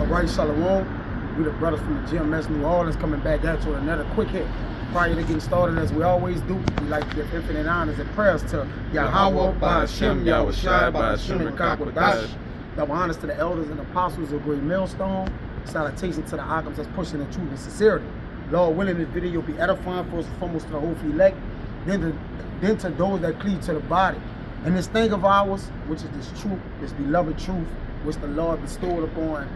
All right, Shalom. We the brothers from the GMS New Orleans coming back at you with another quick hit. Prior to getting started, as we always do, we like to give infinite honors and prayers to Yahweh, Ba'ashem, Yahushai, Ba'ashem, and Kakwadash. Double honors to the elders and apostles of Great Millstone. Salutations to the Akams that's pushing the truth and sincerity. Lord willing, this video will be edifying first and foremost to the whole elect, then to those that cleave to the body. And this thing of ours, which is this truth, this beloved truth, which the Lord bestowed upon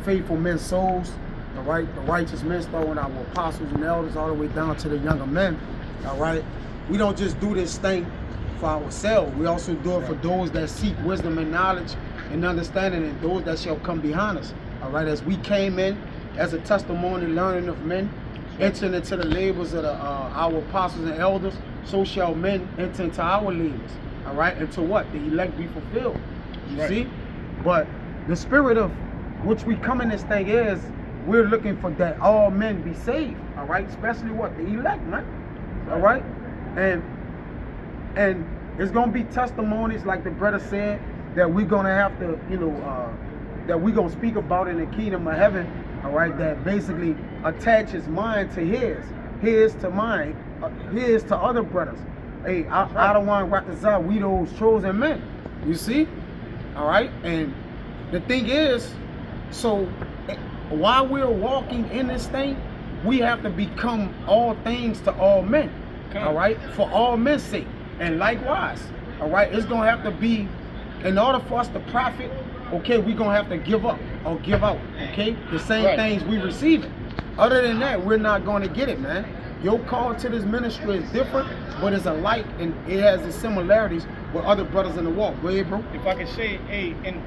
faithful men's souls, the righteous men, throwing our apostles and elders all the way down to the younger men. All right, we don't just do this thing for ourselves. We also do it for those that seek wisdom and knowledge and understanding, and those that shall come behind us. All right, as we came in as a testimony, learning of men, entering into the labors of our apostles and elders, so shall men enter into our labors. All right, and to what? The elect be fulfilled. You see? But the spirit of which we come in this thing is, we're looking for that all men be saved. All right, especially what? The elect, man. All right, and it's gonna be testimonies, like the brother said, that we're gonna have to, that we're gonna speak about in the kingdom of heaven. All right, that basically attaches mine to his to mine, his to other brothers. Hey, I don't want to reconcile. We those chosen men. You see? All right, and the thing is, so while we're walking in this thing, we have to become all things to all men. All right, for all men's sake. And likewise, all right, it's gonna have to be, in order for us to profit, okay, we're gonna have to give up or give out, okay, the same things we receiving. Other than that, we're not gonna get it, man. Your call to this ministry is different, but it's alike, and it has the similarities with other brothers in the walk. Go ahead, bro. If I can say, hey, and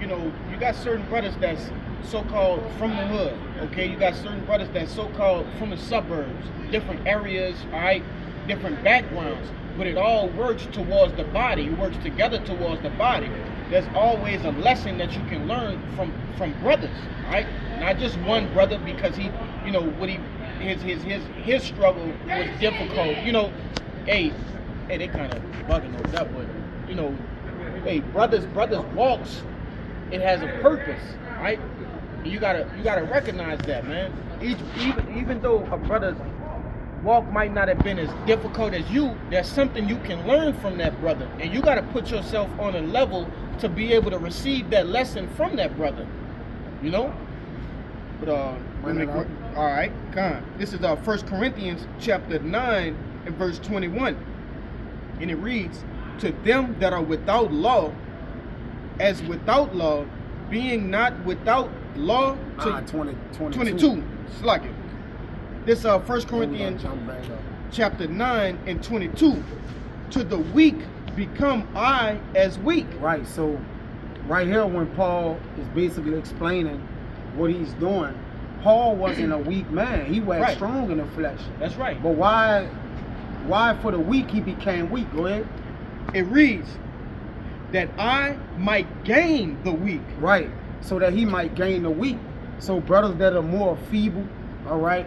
you know, you got certain brothers that's so-called from the hood, okay? You got certain brothers that's so-called from the suburbs, different areas, all right, different backgrounds, but it all works towards the body. It works together towards the body. There's always a lesson that you can learn from brothers, all right? Not just one brother because he, you know, what his struggle was difficult. You know, hey, they kind of bugging over that, but you know, hey, brothers walks. It has a purpose, right? You gotta recognize that, man. Even though a brother's walk might not have been as difficult as you, there's something you can learn from that brother, and you gotta put yourself on a level to be able to receive that lesson from that brother. You know. But all right, come. This is 1 Corinthians chapter 9 and verse 21, and it reads, "To them that are without law, as without law, being not without law." 22. Slack it. This 1 Corinthians chapter 9 and 22. "To the weak become I as weak." Right. So right here, when Paul is basically explaining what he's doing, Paul wasn't a weak man. He was strong in the flesh. That's right. But why for the weak he became weak? Go ahead. It reads, "That I might gain the weak." Right. So that he might gain the weak. So brothers that are more feeble, all right,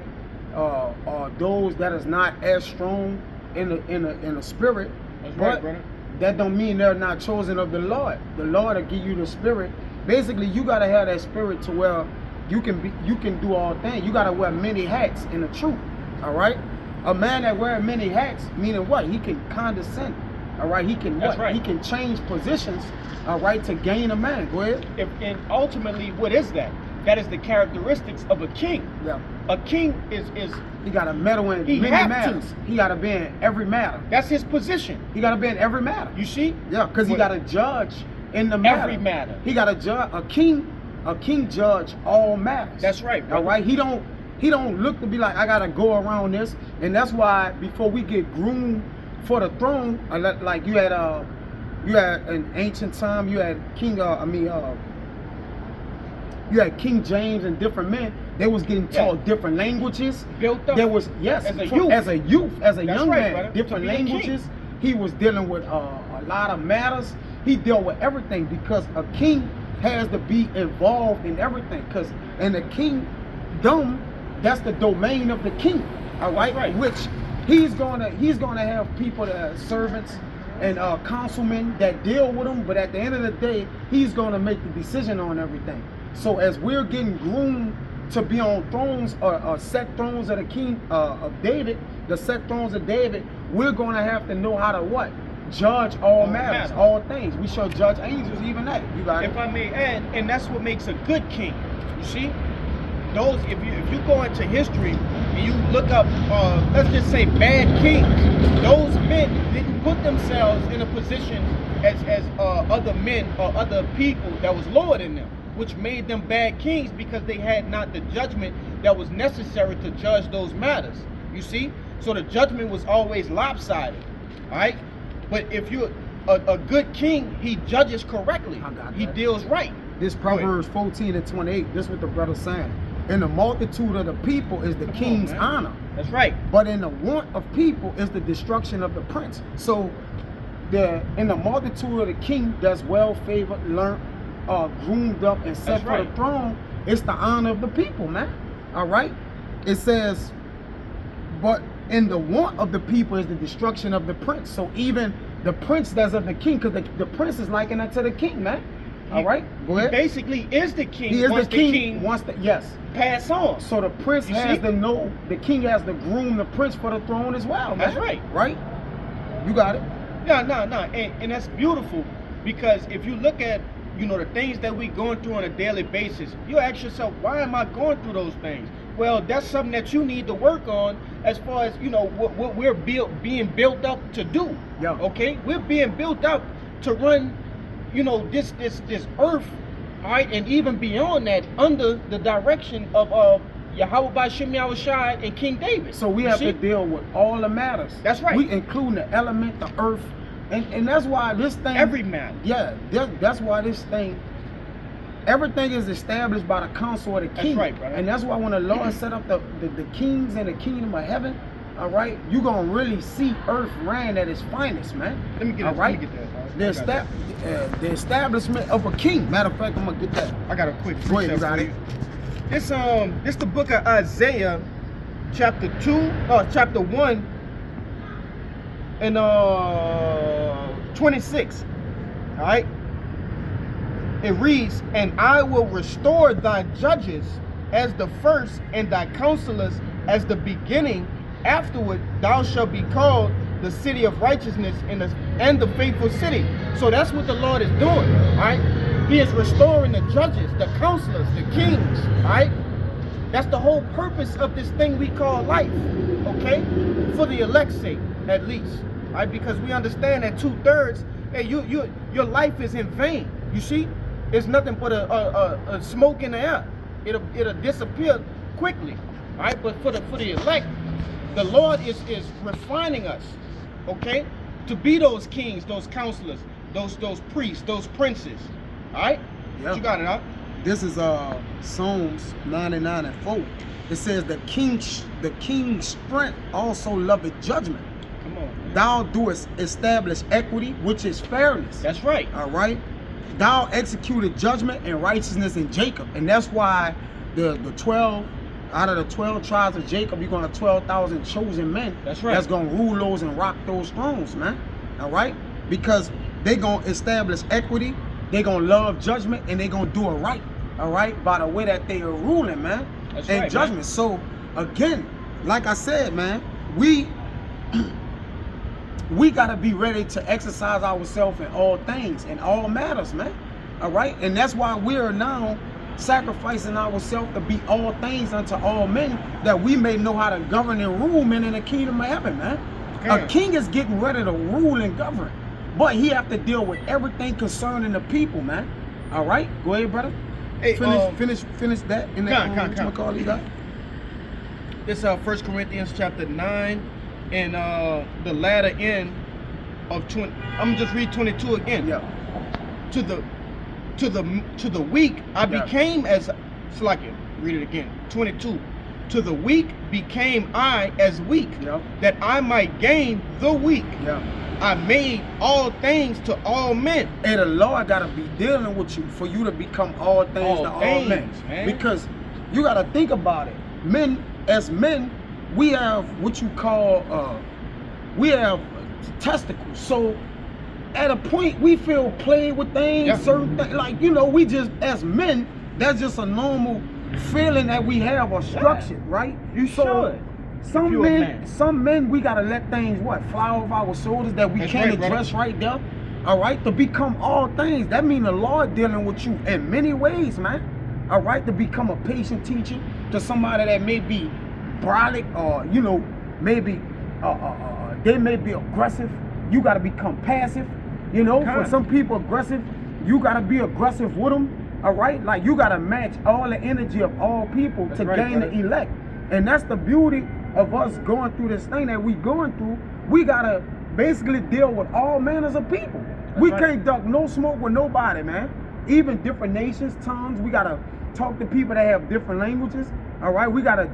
or those that is not as strong in the spirit. That's right, brother. That don't mean they're not chosen of the Lord. The Lord will give you the spirit. Basically, you gotta have that spirit to where you can do all things. You gotta wear many hats in the truth. All right. A man that wears many hats, meaning what? He can condescend. All right. He can what? He can change positions. All right, to gain a man. Go ahead. And ultimately, what is that? That is the characteristics of a king. Yeah. A king is he got to meddle in many matters. He got to be in every matter. That's his position. He got to be in every matter. You see? Yeah, because he got to judge in the matter. Every matter. He got to judge. A king judge all matters. That's right, brother. All right. He don't look to be like, I got to go around this. And that's why before we get groomed for the throne, like you had in ancient time, you had you had King James and different men. They was getting taught different languages. Built up. There was as a young man, brother. different languages. He was dealing with a lot of matters. He dealt with everything because a king has to be involved in everything. And the kingdom, that's the domain of the king. All right, which he's gonna have people that are servants and councilmen that deal with him. But at the end of the day, he's gonna make the decision on everything. So as we're getting groomed to be on thrones or set thrones of the king of David, the set thrones of David, we're going to have to know how to what? Judge all matters, all things. We shall judge angels, even that. You got it. If I may add, and that's what makes a good king. You see, those if you go into history and you look up, let's just say bad kings, those men didn't put themselves in a position as other men or other people that was lower than them, which made them bad kings because they had not the judgment that was necessary to judge those matters. You see, so the judgment was always lopsided. All right. But if you're a good king, he judges correctly. He deals right. This Proverbs 14 and 28, this is what the brother's saying. In the multitude of the people is the king's honor. That's right. But in the want of people is the destruction of the prince. So in the multitude of the king that's well favored, learned, groomed up, and set for the throne, it's the honor of the people, man. All right? It says, but in the want of the people is the destruction of the prince. So even the prince that's of the king, because the prince is likened unto the king, man. All right, go ahead. He basically is the king. He is the king. Once yes, pass on. So the prince has to know. The king has to groom the prince for the throne as well, man. That's right. Right? You got it. No, and that's beautiful, because if you look at the things that we going through on a daily basis, you ask yourself, why am I going through those things? Well, that's something that you need to work on as far as what we're being built up to do. Yeah. Okay, we're being built up to run, this earth, all right, and even beyond that, under the direction of Yahweh Ba'Shem Yahushua and King David. So we have to deal with all the matters. That's right. We include the element, the earth, and that's why this thing. Every matter. Yeah, that's why this thing. Everything is established by the counsel of the king. That's right, brother. And that's why when the Lord set up the kings in the kingdom of heaven, all right, you're going to really see earth reign at its finest, man. Let me get that. Let me get that. The establishment of a king. Matter of fact, I'm going to get that. I got a quick Go ahead, you got it. This the book of Isaiah, chapter 1, and 26. All right. It reads, and I will restore thy judges as the first, and thy counselors as the beginning. Afterward, thou shalt be called the city of righteousness and the faithful city. So that's what the Lord is doing, all right? He is restoring the judges, the counselors, the kings, all right? That's the whole purpose of this thing we call life, okay? For the elect's sake, at least, all right? Because we understand that 2/3, hey, your life is in vain, you see? It's nothing but a smoke in the air. It'll disappear quickly. All right, but for the elect, the Lord is refining us, okay, to be those kings, those counselors, those priests, those princes. All right, yep. You got it, huh? This is Psalms 99 and 4. It says the king's strength also loveth judgment. Come on. Thou doest establish equity, which is fairness. That's right. All right. Thou executed judgment and righteousness in Jacob. And that's why the 12, out of the 12 tribes of Jacob, you're going to have 12,000 chosen men. That's right. That's going to rule those and rock those thrones, man. All right? Because they're going to establish equity, they're going to love judgment, and they're going to do it right. All right? By the way that they are ruling, man. That's and right, judgment. Man. So, again, like I said, man, we got to be ready to exercise ourselves in all things, in all matters, man. All right? And that's why we are now sacrificing ourselves to be all things unto all men, that we may know how to govern and rule men in the kingdom of heaven, man. Okay. A king is getting ready to rule and govern, but he have to deal with everything concerning the people, man. All right? Go ahead, brother. Hey, finish that in that. This 1 Corinthians chapter 9 and the latter end of 20. I'm gonna just read 22 again. Yeah. To the weak I became as Slakia. Read it again. 22. To the weak became I as weak, that I might gain the weak. Yeah. I made all things to all men. And the Lord gotta be dealing with you for you to become all things to all men. Man. Because you gotta think about it. As men, we have what you call we have testicles. So at a point we feel played with things, certain things, like we just as men, That's just a normal feeling that we have or structured, right? You should. Some men, we gotta let things fly off our shoulders that we can't address right there. All right, to become all things. That means the Lord dealing with you in many ways, man. All right, to become a patient teacher to somebody that may be brolic or maybe they may be aggressive. You gotta become passive. For some people aggressive, you gotta be aggressive with them. All right, like you gotta match all the energy of all people to gain the elect, and that's the beauty of us going through this thing that we going through. We gotta basically deal with all manners of people. We can't duck no smoke with nobody, man. Even different nations, tongues. We gotta talk to people that have different languages. All right, we gotta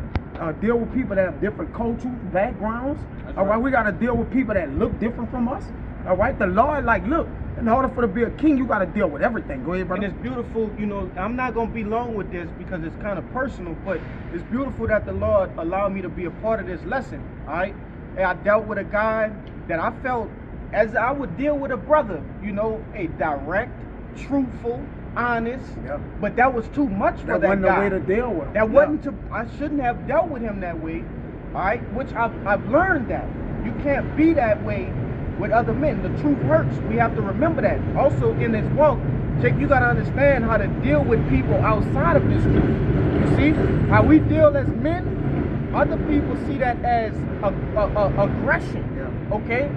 deal with people that have different cultural backgrounds. All right, we gotta deal with people that look different from us. All right, the Lord, look, in order for to be a king, you gotta deal with everything. Go ahead, brother. And it's beautiful, I'm not gonna be long with this because it's kind of personal, but it's beautiful that the Lord allowed me to be a part of this lesson. All right, and I dealt with a guy that I felt as I would deal with a brother, a direct, truthful, honest. Yep. But that was too much for that guy. That wasn't the way to deal with him. That wasn't I shouldn't have dealt with him that way. All right, which I've learned that you can't be that way with other men. The truth hurts. We have to remember that. Also in this walk, Jake, you gotta understand how to deal with people outside of this truth. You see how we deal as men. Other people see that as aggression. Yeah. Okay.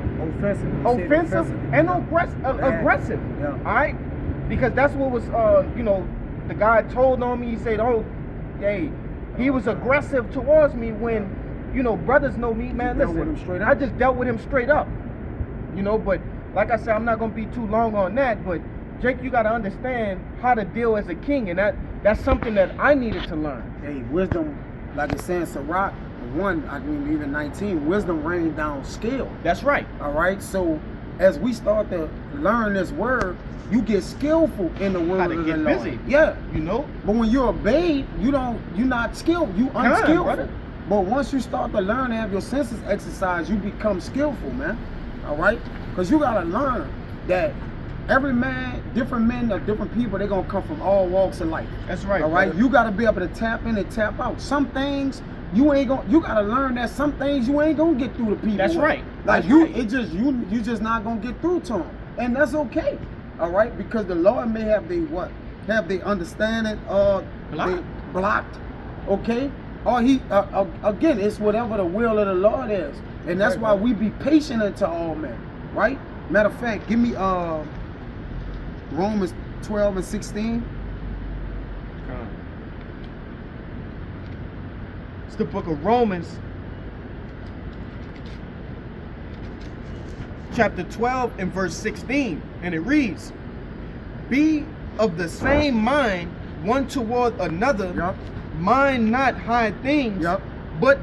Offensive and aggressive. Yeah. All right. Because that's what was the guy told on me. He said, he was aggressive towards me when brothers know me, man. Listen, I just dealt with him straight up. But like I said, I'm not gonna be too long on that. But Jake, you gotta understand how to deal as a king, and that's something that I needed to learn. Hey, wisdom, like it's saying Sirach 1, even 19, wisdom rained down skill. That's right. All right. So as we start to learn this word, you get skillful in the word of the Lord. Busy. Yeah. But when you're a babe, you're not skilled. You unskillful. Brother. But once you start to learn and have your senses exercised, you become skillful, man. All right? Because you got to learn that every man, different men or different people, they're going to come from all walks of life. That's right. All right? Brother. You got to be able to tap in and tap out. Some things you got to learn that some things you ain't going to get through to people. That's right. You just not going to get through to them. And that's okay. All right? Because the Lord may have the understanding blocked. Okay? Or again, it's whatever the will of the Lord is. And that's why we be patient unto all men, right? Matter of fact, give me Romans 12 and 16. It's the book of Romans, chapter 12 and verse 16. And it reads, be of the same mind one toward another. Yep. Mind not high things, Yep. but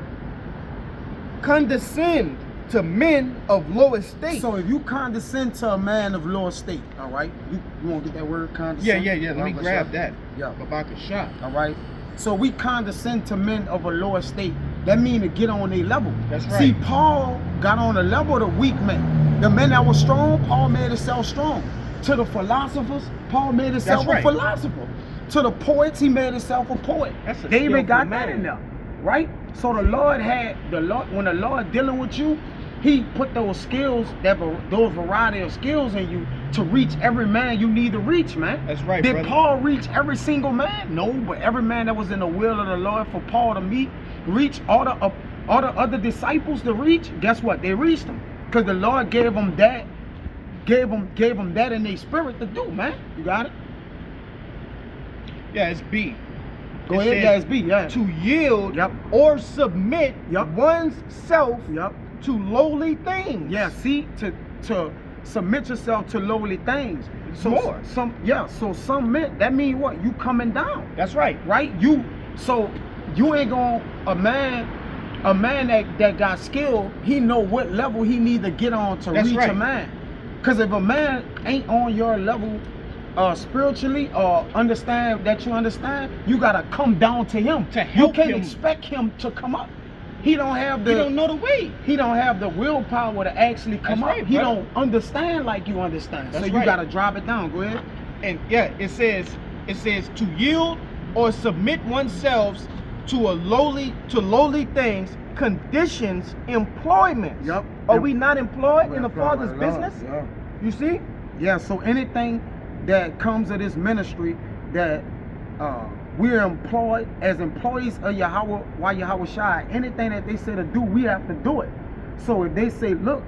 condescend to men of low estate. So if you condescend to a man of low estate, all right, you want to get that word condescend? Yeah. Let me grab that. Yeah. Babaka shot. All right. So we condescend to men of a low estate. That means to get on their level. That's right. See, Paul got on the level of the weak men. The men that were strong, Paul made himself strong. To the philosophers, Paul made himself a philosopher. To the poets, he made himself a poet. David got that in there, right? So when the Lord dealing with you, he put those skills, those variety of skills in you to reach every man you need to reach, man. That's right, Did brother. Paul reach every single man? No, but every man that was in the will of the Lord for Paul to reach all the other disciples to reach, guess what? They reached them. Because the Lord gave them that, gave them that in their spirit to do, man. You got it? Yeah, it's B. Go ahead, yeah, it's B, yeah. To yield or submit one's self to lowly things. Yeah, see, to submit yourself to lowly things. So some men, that means what? You coming down. That's right. Right? So you ain't gonna, a man that got skill, he know what level he need to get on to reach a man. Because if a man ain't on your level spiritually or understand that you understand, you gotta come down to him. To help him. You can't expect him to come up. He don't know the way. He don't have the willpower to actually come up. He don't understand like you understand. So you gotta drop it down. Go ahead. And yeah, it says to yield or submit oneself to lowly things, conditions, employment. Yep. Are we not employed We're in the employed Father's by the Lord, business? yeah. You see? Yeah, so anything that comes of this ministry that we're employed as employees of Yahweh, why Yahweh Shai, anything that they say to do, we have to do it. So if they say, look,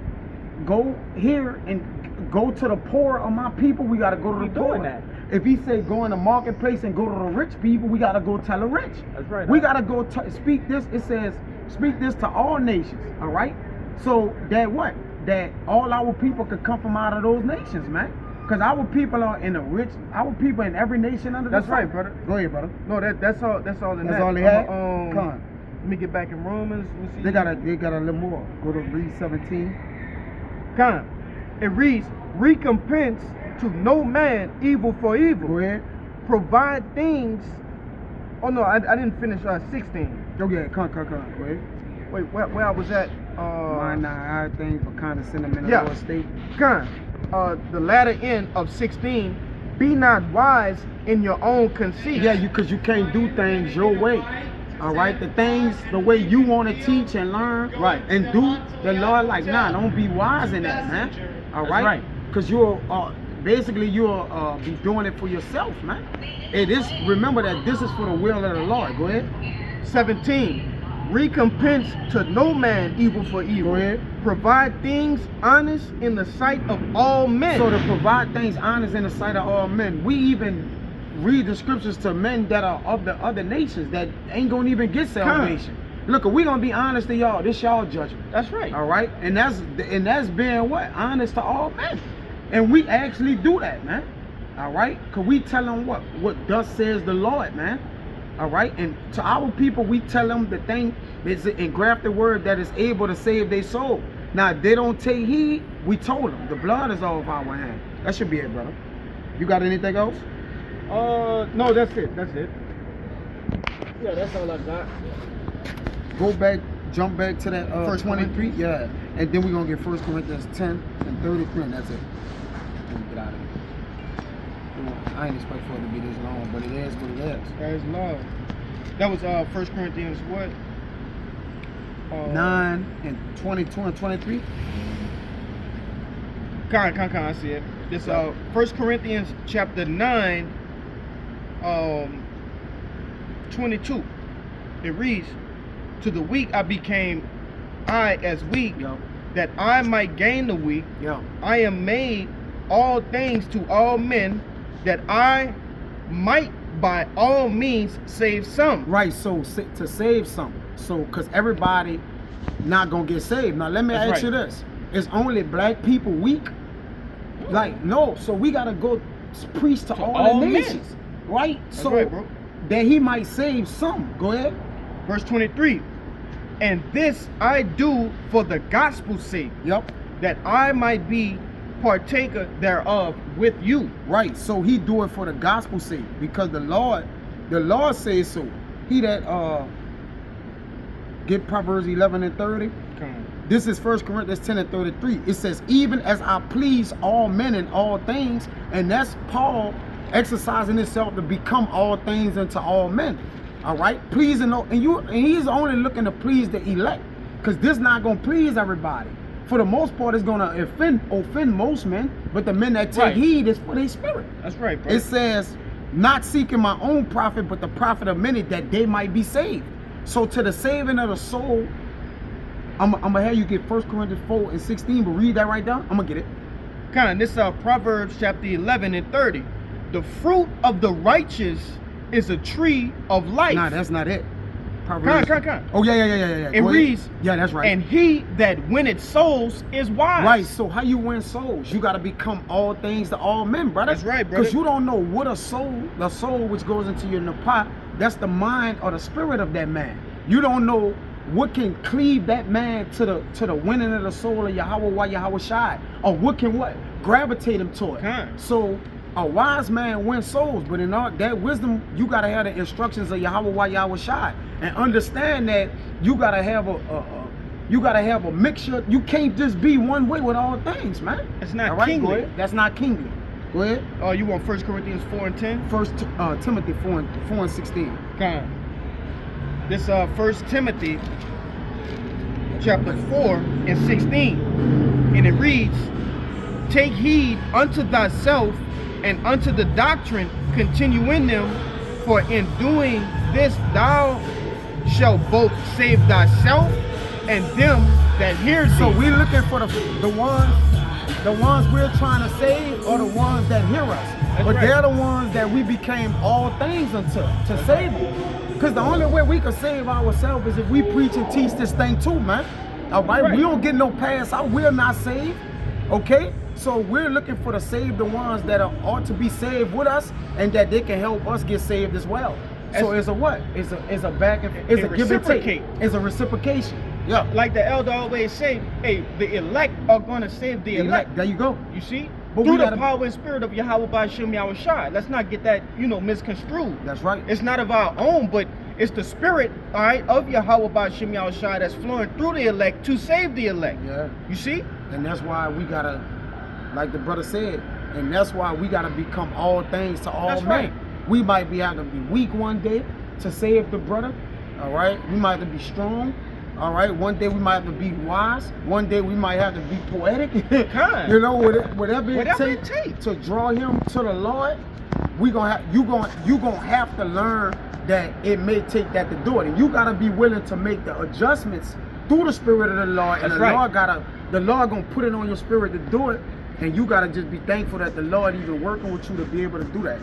go here and go to the poor of my people, we got to go to We the doing poor. that. If he say go in the marketplace and go to the rich people, we got to go tell the rich. That's right. We got to go speak this. It says, speak this to all nations, all right? So that what? That all our people could come from out of those nations, man. Because our people are in the rich, our people in every nation under the That's sun. right, brother. Go ahead, brother. No, that's all. That's all. That's all they had? Come on. Let me get back in Romans. Let me see. They got a little more. Go to read 17. Come. It reads, recompense to no man evil for evil. Go ahead. Provide things. Oh no, I didn't finish 16. Go ahead. Come. Go ahead. Wait, where I was at? Mind not high things, but condescending in the Yeah. Lord's state. Come. The latter end of 16. Be not wise in your own conceit. Yeah, because you can't do things your way. All right, the things the way you want to teach and learn, Right. and do. The Lord like, nah, don't be wise in that, man. All That's right, right. because you'll basically you'll be doing it for yourself, man. It is. Remember that this is for the will of the Lord. Go ahead. 17. Recompense to no man evil for evil. Go ahead. Provide things honest in the sight of all men. So to provide things honest in the sight of all men, we even read the scriptures to men that are of the other nations that ain't gonna even get salvation. Look, we gonna be honest to y'all. This y'all judgment. That's right. All right, and that's being what? Honest to all men, and we actually do that, man. All right, cause we tell them what thus says the Lord, man. All right, and to our people, we tell them the thing is an engrafted word that is able to save their soul. Now, if they don't take heed, we told them the blood is off our hand. That should be it, brother. You got anything else? No, that's it. That's it. Yeah, that's all I got. Go back, jump back to that First 23, yeah, and then we're gonna get 1 Corinthians 10 and 33, and that's it. Let me get out of here. I ain't expect for it to be this long, but it is what it is. That is love. That was 1 Corinthians what? 9 and 22 and 23. I see it. This 1 Corinthians chapter 9, 22. It reads, to the weak I became I as weak, Yo, that I might gain the weak. yo. I am made all things to all men, that I might by all means save some. Right, so to save something. So, because everybody not going to get saved. Now, let me That's ask you right. this. Is only black people weak? Like, no. So, we got to go preach to all all the men. nations. Right? That's So, right, bro. that he might save some. Go ahead. Verse 23. And this I do for the gospel's sake, Yep. that I might be partaker thereof with you. Right. So he do it for the gospel's sake, because the Lord says so. He that get Proverbs 11 and 30. This is 1 Corinthians 10 and 33. It says, even as I please all men in all things, and that's Paul exercising himself to become all things unto all men. All right, pleasing, and he's only looking to please the elect, because this not gonna please everybody. For the most part, it's gonna offend most men, but the men that take Right. heed is for their spirit. That's right, bro. It says, not seeking my own profit, but the profit of many, that they might be saved. So to the saving of the soul, I'm gonna have you get 1 Corinthians 4 and 16, but read that right down. I'm gonna get it. This Proverbs chapter 11 and 30. The fruit of the righteous is a tree of life. Nah, that's not it. Proverbs. Come. Oh, yeah. It Go ahead. reads, Yeah, that's right. and he that winneth souls is wise. Right, so how you win souls? You got to become all things to all men, brother. That's right, brother. Because you don't know what the soul which goes into your napah, that's the mind or the spirit of that man. You don't know what can cleave that man to the winning of the soul of Yahweh, Yahweh Shai, or what can gravitate him toward. So a wise man wins souls, but in all that wisdom, you gotta have the instructions of Yahweh, Yahweh Shai, and understand that you gotta have a mixture. You can't just be one way with all things, man. It's not All right, kingly. go ahead. That's not kingly. Go ahead. You want 1 Corinthians 4 and 10? First Timothy 4 and 16. Come. This 1 Timothy chapter 4 and 16. And it reads, take heed unto thyself and unto the doctrine, continue in them, for in doing this thou shalt both save thyself and them that hear thee. So we looking for the ones we're trying to save are the ones that hear us. But they're the ones that we became all things unto to save them. Because the only way we can save ourselves is if we preach and teach this thing too, man. All right? We don't get no pass out. We're not saved. Okay? So we're looking for to save the ones that ought to be saved with us, and that they can help us get saved as well. So it's a what? It's a back and it's a give and take. It's a reciprocation. Yeah. Like the elder always say, hey, the elect are gonna save the elect. There you go. You see? But through the power and spirit of Yahweh Ba'Shem Yahushua. Let's not get that, misconstrued. That's right. It's not of our own, but it's the spirit, all right, of Yahweh Ba'Shem Yahushua that's flowing through the elect to save the elect. Yeah. You see? And that's why we gotta, like the brother said, and that's why we gotta become all things to all men. Right. We might be having to be weak one day to save the brother. All right. We might have to be strong. All right. One day we might have to be wise. One day we might have to be poetic. You know, whatever it takes to draw him to the Lord. You gonna have to learn that it may take that to do it, and you gotta be willing to make the adjustments through the spirit of the Lord. And the Lord gonna put it on your spirit to do it. And you gotta just be thankful that the Lord even working with you to be able to do that.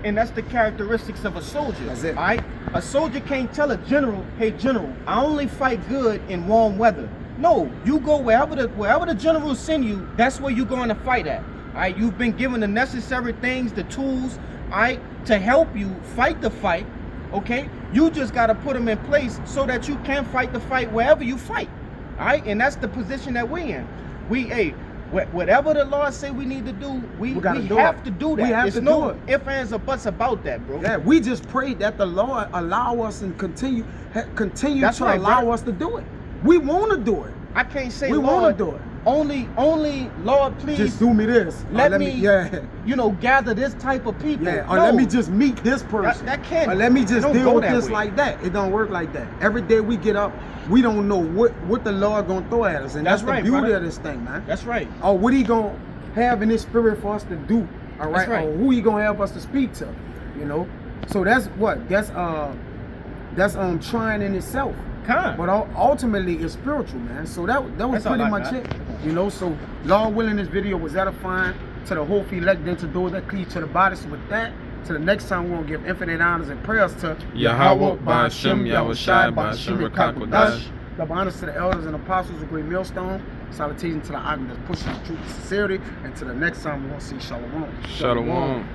And that's the characteristics of a soldier. That's it. All right? A soldier can't tell a general, hey general, I only fight good in warm weather. No, you go wherever the generals send you, that's where you're going to fight at. All right? You've been given the necessary things, the tools, all right, to help you fight the fight. Okay? You just gotta put them in place so that you can fight the fight wherever you fight. All right? And that's the position that we're in. Whatever the Lord say we need to do, we have to do that. We have There's to no do it. ifs, ands, or buts about that, bro. Yeah, we just pray that the Lord allow us and continue That's to right, allow bro. us to do it. We want to do it. I can't say, we want to do it. Only, Lord, please. Just do me this. Let me gather this type of people. Yeah, or let me just meet this person. That can't. Or let me just deal with this way. like that. It don't work like that. Every day we get up, we don't know what the Lord gonna throw at us, and that's right, the beauty brother. of this thing, man. That's right. Or what he gonna have in his spirit for us to do, all right? That's right. Or who he gonna have us to speak to, you know? So that's what that's trying in itself. But ultimately it's spiritual, man. So that was pretty much it. You know, so Lord willing, this video was edifying to the whole elect, then to those that cleave to the body. So with that, to the next time, we're gonna give infinite honors and prayers to Yahweh Ba'Shem Yahushua Ba'Shem Rekakodash. Double honors to the elders and apostles of Great Millstone. Salutations to the Agnes, pushing the truth and sincerity. And to the next time, we're gonna see Shalom. Shalom.